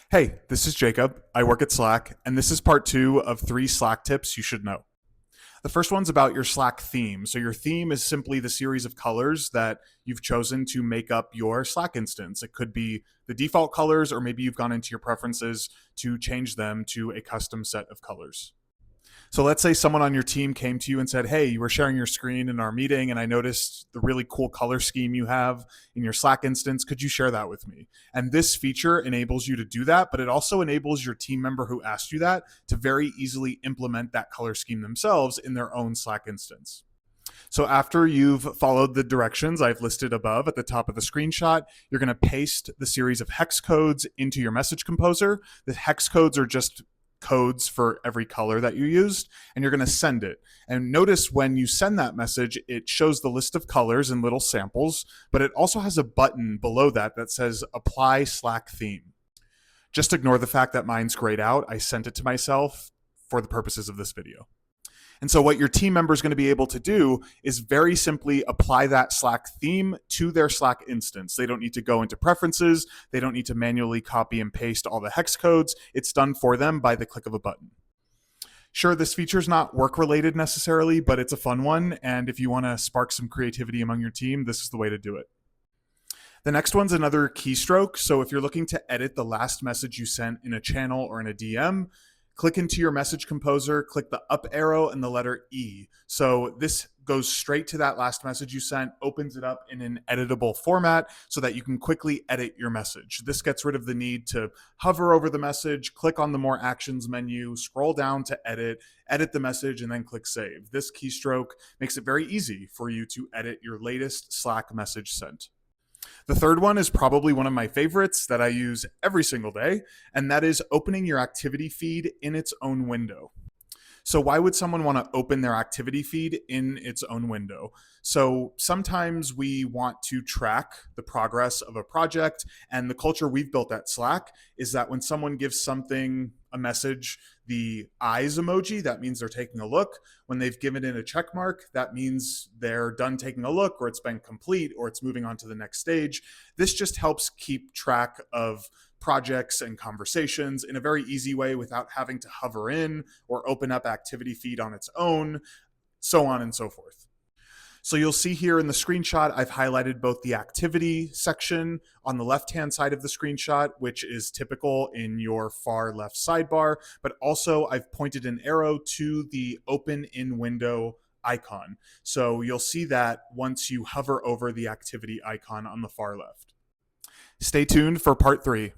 Hey, this is Jacob. I work at Slack, and this is part two of three Slack tips you should know. The first one's about your Slack theme. So, your theme is simply the series of colors that you've chosen to make up your Slack instance. It could be the default colors, or maybe you've gone into your preferences to change them to a custom set of colors. So let's say someone on your team came to you and said, "Hey, you were sharing your screen in our meeting, and I noticed the really cool color scheme you have in your Slack instance. Could you share that with me?" And this feature enables you to do that, but it also enables your team member who asked you that to very easily implement that color scheme themselves in their own Slack instance. So after you've followed the directions I've listed above at the top of the screenshot, you're going to paste the series of hex codes into your message composer. The hex codes are just codes for every color that you used, and you're going to send it. And notice when you send that message, it shows the list of colors in little samples, but it also has a button below that that says apply Slack theme. Just ignore the fact that mine's grayed out. I sent it to myself for the purposes of this video. And so, what your team member is going to be able to do is very simply apply that Slack theme to their Slack instance. They don't need to go into preferences. They don't need to manually copy and paste all the hex codes. It's done for them by the click of a button. Sure, this feature is not work related necessarily, but it's a fun one. And if you want to spark some creativity among your team, this is the way to do it. The next one's another keystroke. So, if you're looking to edit the last message you sent in a channel or in a DM, click into your message composer, click the up arrow and the letter E. So this goes straight to that last message you sent, opens it up in an editable format so that you can quickly edit your message. This gets rid of the need to hover over the message, click on the more actions menu, scroll down to edit the message, and then click save. This keystroke makes it very easy for you to edit your latest Slack message sent. The third one is probably one of my favorites that I use every single day, and that is opening your activity feed in its own window. So why would someone want to open their activity feed in its own window? So sometimes we want to track the progress of a project, and the culture we've built at Slack is that when someone gives something a message, the eyes emoji, that means they're taking a look. When they've given it a check mark, that means they're done taking a look, or it's been complete, or it's moving on to the next stage. This just helps keep track of projects and conversations in a very easy way without having to hover in or open up activity feed on its own, so on and so forth. So you'll see here in the screenshot, I've highlighted both the activity section on the left-hand side of the screenshot, which is typical in your far left sidebar, but also I've pointed an arrow to the open in window icon. So you'll see that once you hover over the activity icon on the far left. Stay tuned for part three.